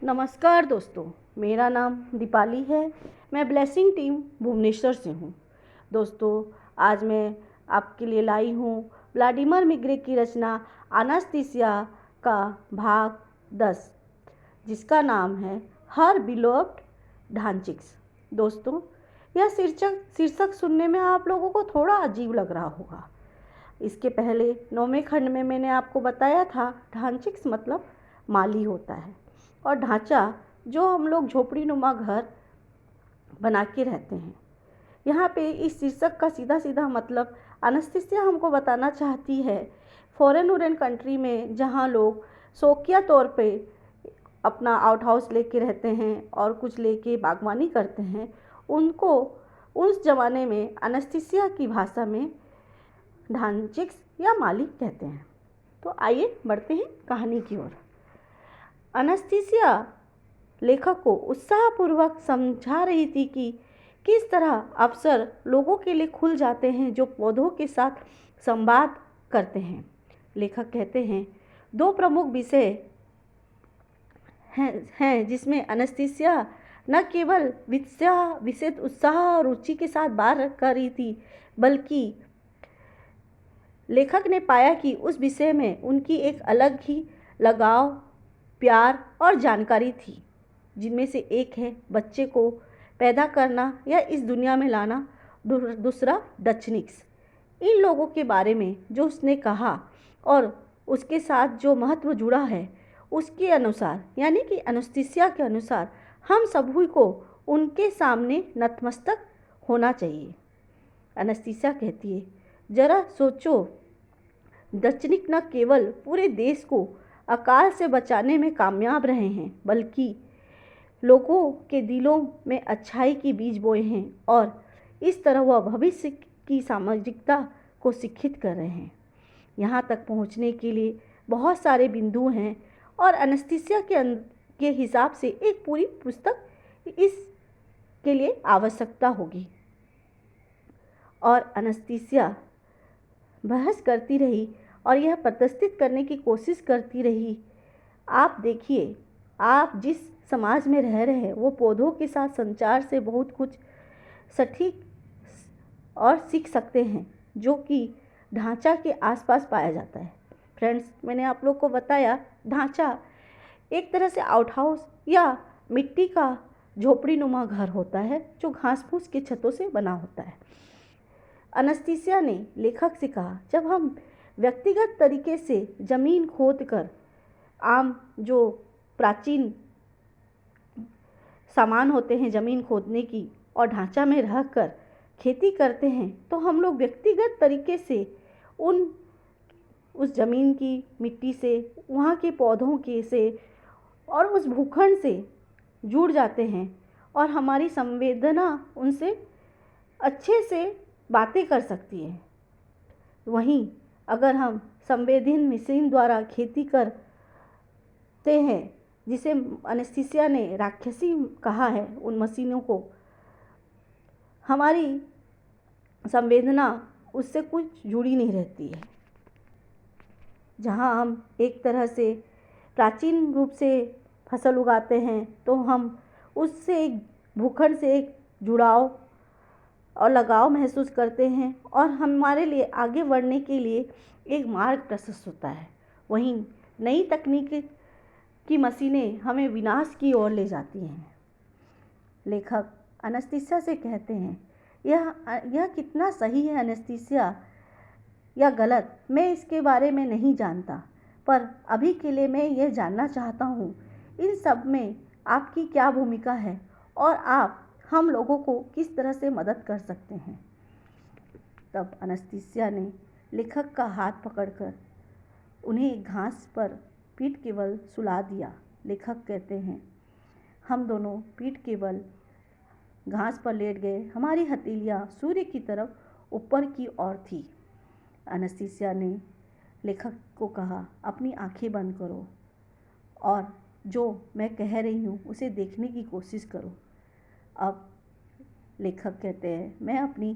नमस्कार दोस्तों, मेरा नाम दीपाली है। मैं ब्लेसिंग टीम भुवनेश्वर से हूँ। दोस्तों, आज मैं आपके लिए लाई हूँ व्लादिमीर मिग्रे की रचना एनास्थीसिया का भाग 10, जिसका नाम है हर बिलोव्ड ढांचिक्स। दोस्तों, यह शीर्षक सुनने में आप लोगों को थोड़ा अजीब लग रहा होगा। इसके पहले 9वें खंड में मैंने आपको बताया था ढांचिक्स मतलब माली होता है और ढांचा जो हम लोग झोपड़ीनुमा घर बना के रहते हैं। यहाँ पे इस शीर्षक का सीधा सीधा मतलब एनास्थीसिया हमको बताना चाहती है फॉरेन कंट्री में जहाँ लोग शौकिया तौर पे अपना आउट हाउस लेके रहते हैं और कुछ लेके बागवानी करते हैं, उनको उस ज़माने में एनास्थीसिया की भाषा में ढांचिक्स या माली कहते हैं। तो आइए बढ़ते हैं कहानी की ओर। एनास्थीसिया लेखक को उत्साहपूर्वक समझा रही थी कि किस तरह अवसर लोगों के लिए खुल जाते हैं जो पौधों के साथ संवाद करते हैं। लेखक कहते हैं, दो प्रमुख विषय हैं जिसमें एनास्थीसिया न केवल विशेष उत्साह और रुचि के साथ बात कर रही थी, बल्कि लेखक ने पाया कि उस विषय में उनकी एक अलग ही लगाव, प्यार और जानकारी थी, जिनमें से एक है बच्चे को पैदा करना या इस दुनिया में लाना, दूसरा डचनिक्स। इन लोगों के बारे में जो उसने कहा और उसके साथ जो महत्व जुड़ा है, उसके अनुसार यानी कि एनास्थीसिया के अनुसार हम सभी को उनके सामने नतमस्तक होना चाहिए। एनास्थीसिया कहती है, जरा सोचो, डचनिक न केवल पूरे देश को अकाल से बचाने में कामयाब रहे हैं, बल्कि लोगों के दिलों में अच्छाई की बीज बोए हैं और इस तरह वह भविष्य की सामाजिकता को शिक्षित कर रहे हैं। यहाँ तक पहुँचने के लिए बहुत सारे बिंदु हैं और एनास्थीसिया के हिसाब से एक पूरी पुस्तक इसके लिए आवश्यकता होगी। और एनास्थीसिया बहस करती रही और यह प्रदर्शित करने की कोशिश करती रही, आप देखिए, आप जिस समाज में रह रहे हैं वो पौधों के साथ संचार से बहुत कुछ सटीक और सीख सकते हैं जो कि ढांचा के आसपास पाया जाता है। फ्रेंड्स, मैंने आप लोग को बताया ढांचा एक तरह से आउट हाउस या मिट्टी का झोपड़ीनुमा घर होता है जो घास फूस की छतों से बना होता है। एनास्थीसिया ने लेखक से कहा, जब हम व्यक्तिगत तरीके से ज़मीन खोदकर आम जो प्राचीन सामान होते हैं ज़मीन खोदने की और ढांचा में रहकर खेती करते हैं, तो हम लोग व्यक्तिगत तरीके से उस ज़मीन की मिट्टी से, वहाँ के पौधों के से और उस भूखंड से जुड़ जाते हैं और हमारी संवेदना उनसे अच्छे से बातें कर सकती है। वहीं अगर हम संवेदन मशीन द्वारा खेती करते हैं, जिसे एनास्थीसिया ने राक्षसी कहा है, उन मशीनों को, हमारी संवेदना उससे कुछ जुड़ी नहीं रहती है। जहाँ हम एक तरह से प्राचीन रूप से फसल उगाते हैं तो हम उससे एक भूखंड से एक जुड़ाव और लगाव महसूस करते हैं और हमारे लिए आगे बढ़ने के लिए एक मार्ग प्रशस्त होता है। वहीं नई तकनीक की मशीनें हमें विनाश की ओर ले जाती हैं। लेखक एनास्थीसिया से कहते हैं, यह कितना सही है एनास्थीसिया या गलत, मैं इसके बारे में नहीं जानता, पर अभी के लिए मैं यह जानना चाहता हूँ, इन सब में आपकी क्या भूमिका है और आप हम लोगों को किस तरह से मदद कर सकते हैं। तब एनास्थीसिया ने लेखक का हाथ पकड़कर उन्हें घास पर पीठ के बल सुला दिया। लेखक कहते हैं, हम दोनों पीठ के बल घास पर लेट गए। हमारी हथेलियाँ सूर्य की तरफ ऊपर की ओर थी। एनास्थीसिया ने लेखक को कहा, अपनी आंखें बंद करो और जो मैं कह रही हूँ उसे देखने की कोशिश करो। अब लेखक कहते हैं, मैं अपनी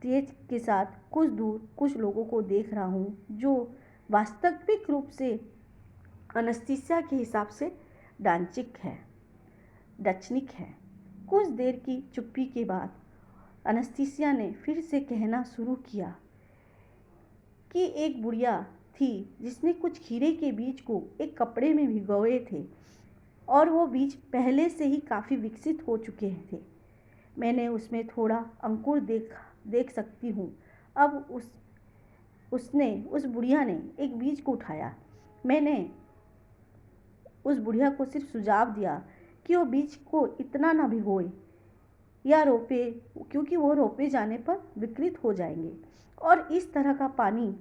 तेज के साथ कुछ दूर कुछ लोगों को देख रहा हूँ जो वास्तविक रूप से एनास्थीसिया के हिसाब से डचनिक है। कुछ देर की चुप्पी के बाद एनेस्थीसिया ने फिर से कहना शुरू किया कि एक बुढ़िया थी जिसने कुछ खीरे के बीज को एक कपड़े में भिगोए थे और वो बीज पहले से ही काफ़ी विकसित हो चुके थे। मैंने उसमें थोड़ा अंकुर देख सकती हूँ। अब उस बुढ़िया ने एक बीज को उठाया। मैंने उस बुढ़िया को सिर्फ सुझाव दिया कि वो बीज को इतना ना भिगोए या रोपे, क्योंकि वो रोपे जाने पर विकृत हो जाएंगे और इस तरह का पानी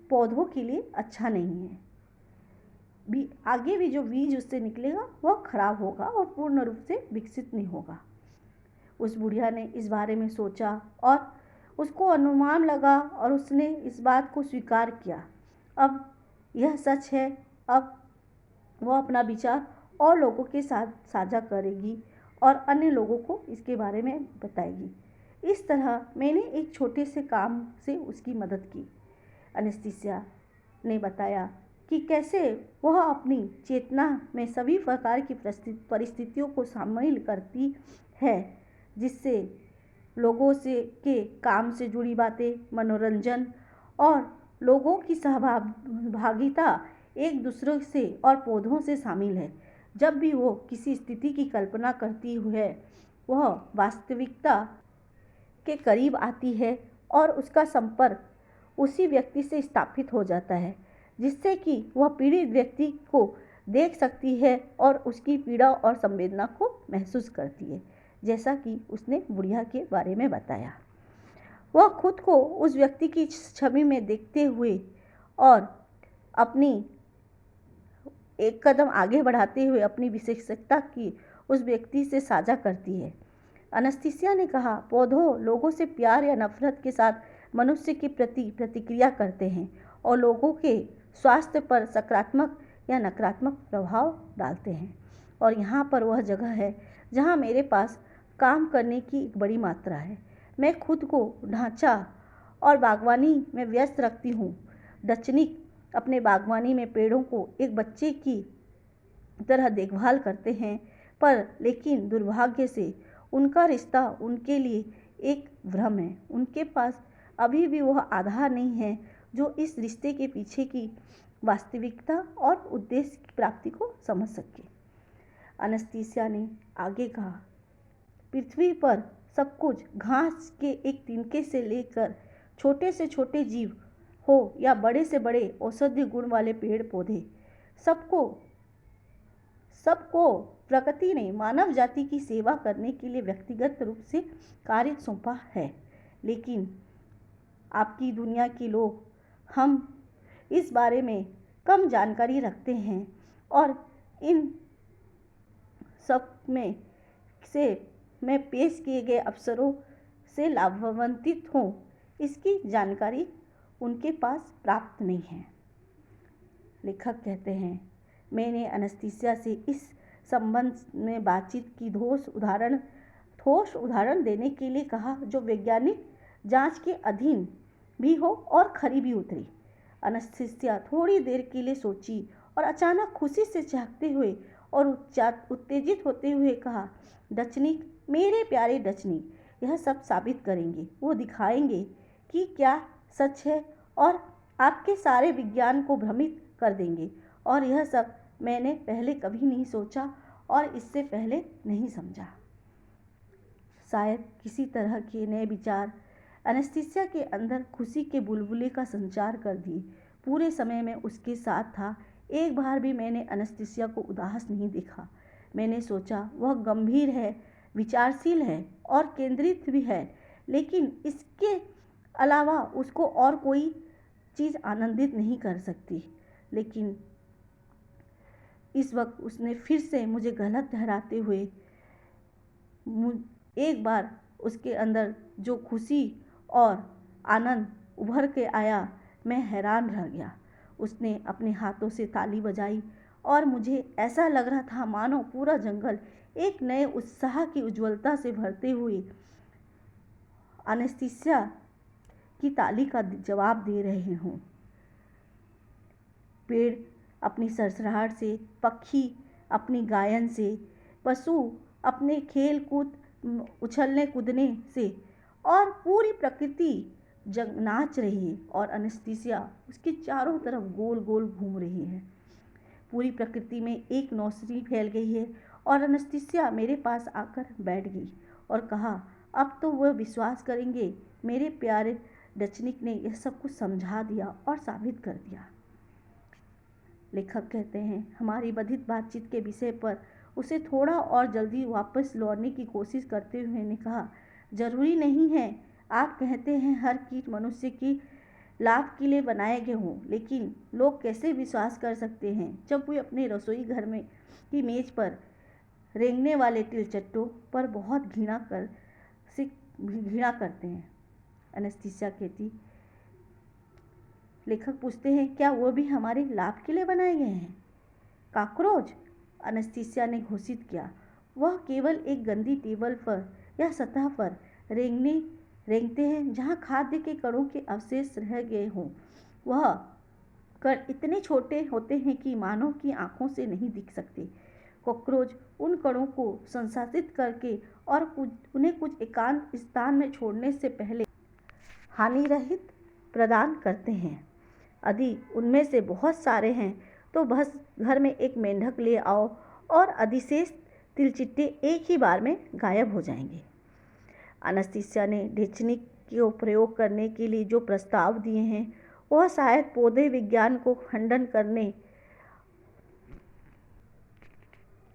पौधों के लिए अच्छा नहीं है। आगे भी जो बीज उससे निकलेगा वह खराब होगा और पूर्ण रूप से विकसित नहीं होगा। उस बुढ़िया ने इस बारे में सोचा और उसको अनुमान लगा और उसने इस बात को स्वीकार किया। अब यह सच है। अब वह अपना विचार और लोगों के साथ साझा करेगी और अन्य लोगों को इसके बारे में बताएगी। इस तरह मैंने एक छोटे से काम से उसकी मदद की। एनेस्थीसिया ने बताया कि कैसे वह अपनी चेतना में सभी प्रकार की परिस्थितियों को शामिल करती है, जिससे लोगों के काम से जुड़ी बातें, मनोरंजन और लोगों की सहभागिता एक दूसरे से और पौधों से शामिल है। जब भी वो किसी स्थिति की कल्पना करती है, वह वास्तविकता के करीब आती है और उसका संपर्क उसी व्यक्ति से स्थापित हो जाता है, जिससे कि वह पीड़ित व्यक्ति को देख सकती है और उसकी पीड़ा और संवेदना को महसूस करती है, जैसा कि उसने बुढ़िया के बारे में बताया। वह खुद को उस व्यक्ति की छवि में देखते हुए और अपनी एक कदम आगे बढ़ाते हुए अपनी विशेषता की उस व्यक्ति से साझा करती है। एनेस्थीसिया ने कहा, पौधों लोगों से प्यार या नफरत के साथ मनुष्य के प्रति प्रतिक्रिया करते हैं और लोगों के स्वास्थ्य पर सकारात्मक या नकारात्मक प्रभाव डालते हैं। और यहाँ पर वह जगह है जहाँ मेरे पास काम करने की एक बड़ी मात्रा है। मैं खुद को ढांचा और बागवानी में व्यस्त रखती हूँ। डचनिक अपने बागवानी में पेड़ों को एक बच्चे की तरह देखभाल करते हैं, लेकिन दुर्भाग्य से उनका रिश्ता उनके लिए एक भ्रम है। उनके पास अभी भी वह आधार नहीं है जो इस रिश्ते के पीछे की वास्तविकता और उद्देश्य की प्राप्ति को समझ सके। एनेस्थीसिया ने आगे कहा, पृथ्वी पर सब कुछ, घास के एक तिनके से लेकर छोटे से छोटे जीव हो या बड़े से बड़े औषधीय गुण वाले पेड़ पौधे, सबको प्रकृति ने मानव जाति की सेवा करने के लिए व्यक्तिगत रूप से कार्य सौंपा है। लेकिन आपकी दुनिया के लोग, हम इस बारे में कम जानकारी रखते हैं और इन सब में से मैं पेश किए गए अवसरों से लाभान्वित हूँ, इसकी जानकारी उनके पास प्राप्त नहीं है। लेखक कहते हैं, मैंने एनेस्थीसिया से इस संबंध में बातचीत की ठोस उदाहरण देने के लिए कहा जो वैज्ञानिक जांच के अधीन भी हो और खरी भी उतरी। एनेस्थीसिया थोड़ी देर के लिए सोची और अचानक खुशी से चहकते हुए और उत्तेजित होते हुए कहा, डचनिक, मेरे प्यारे डचनिक, यह सब साबित करेंगे। वो दिखाएंगे कि क्या सच है और आपके सारे विज्ञान को भ्रमित कर देंगे। और यह सब मैंने पहले कभी नहीं सोचा और इससे पहले नहीं समझा। शायद किसी तरह के नए विचार एनेस्थीसिया के अंदर खुशी के बुलबुले का संचार कर दिए। पूरे समय में उसके साथ था, एक बार भी मैंने एनेस्थीसिया को उदास नहीं देखा। मैंने सोचा, वह गंभीर है, विचारशील है और केंद्रित भी है, लेकिन इसके अलावा उसको और कोई चीज़ आनंदित नहीं कर सकती। लेकिन इस वक्त उसने फिर से मुझे गलत ठहराते हुए एक बार उसके अंदर जो खुशी और आनंद उभर के आया, मैं हैरान रह गया। उसने अपने हाथों से ताली बजाई और मुझे ऐसा लग रहा था मानो पूरा जंगल एक नए उत्साह की उज्ज्वलता से भरते हुए एनेस्थीसिया की ताली का जवाब दे रहे हों। पेड़ अपनी सरसराहट से, पक्षी अपनी गायन से, पशु अपने खेल कूद उछलने कूदने से और पूरी प्रकृति जग नाच रही है और एनेस्थीसिया उसके चारों तरफ गोल गोल घूम रही है। पूरी प्रकृति में एक नौसरी फैल गई है और एनेस्थीसिया मेरे पास आकर बैठ गई और कहा, अब तो वह विश्वास करेंगे, मेरे प्यारे डचनिक ने यह सब कुछ समझा दिया और साबित कर दिया। लेखक कहते हैं, हमारी बधित बातचीत के विषय पर उसे थोड़ा और जल्दी वापस लौटने की कोशिश करते हुए ने कहा, जरूरी नहीं है आप कहते हैं हर कीट मनुष्य की लाभ के लिए बनाए गए हों, लेकिन लोग कैसे विश्वास कर सकते हैं जब वे अपने रसोई घर में की मेज पर रेंगने वाले तिलचट्टों पर बहुत घृणा करते हैं। एनेस्थीसिया कहती, लेखक पूछते हैं, क्या वो भी हमारे लाभ के लिए बनाए गए हैं? कॉकरोच, एनेस्थीसिया ने घोषित किया, वह केवल एक गंदी टेबल पर या सतह पर रेंगते हैं जहां खाद्य के कणों के अवशेष रह गए हों। वह कण इतने छोटे होते हैं कि मानव की आंखों से नहीं दिख सकते। कॉकरोच उन कणों को संसाधित करके और उन्हें कुछ एकांत स्थान में छोड़ने से पहले हानिरहित प्रदान करते हैं। यदि उनमें से बहुत सारे हैं तो बस घर में एक मेंढक ले आओ और अधिशेष तिलचिट्टे एक ही बार में गायब हो जाएंगे। एनेस्थीसिया ने डेचनिक को प्रयोग करने के लिए जो प्रस्ताव दिए हैं वह शायद पौधे विज्ञान को खंडन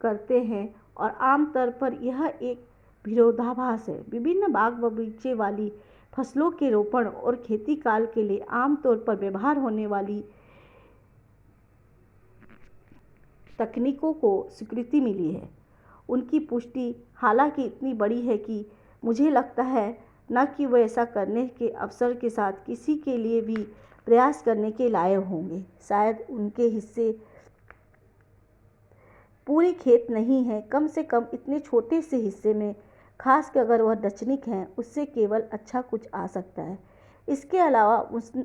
करते हैं और आमतौर पर यह एक विरोधाभास है। विभिन्न बाग बगीचे वाली फसलों के रोपण और खेती काल के लिए आमतौर पर व्यवहार होने वाली तकनीकों को स्वीकृति मिली है। उनकी पुष्टि हालांकि इतनी बड़ी है कि मुझे लगता है न कि वे ऐसा करने के अवसर के साथ किसी के लिए भी प्रयास करने के लायक होंगे। शायद उनके हिस्से पूरे खेत नहीं है, कम से कम इतने छोटे से हिस्से में, खासकर अगर वह डचनिक हैं, उससे केवल अच्छा कुछ आ सकता है। इसके अलावा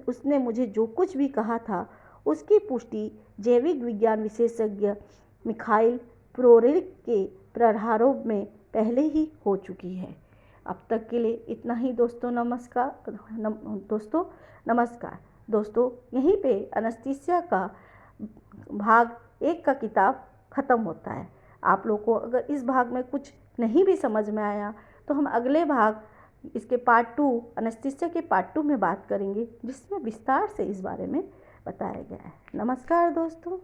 उसने मुझे जो कुछ भी कहा था उसकी पुष्टि जैविक विज्ञान विशेषज्ञ मिखाइल प्रोरोलिक के प्रारंभ में पहले ही हो चुकी है। अब तक के लिए इतना ही दोस्तों। दोस्तों यहीं पे एनेस्थीसिया का भाग 1 का किताब ख़त्म होता है। आप लोग को अगर इस भाग में कुछ नहीं भी समझ में आया तो हम अगले भाग इसके पार्ट 2 एनेस्थीसिया के पार्ट 2 में बात करेंगे, जिसमें विस्तार से इस बारे में बताया गया है। नमस्कार दोस्तों।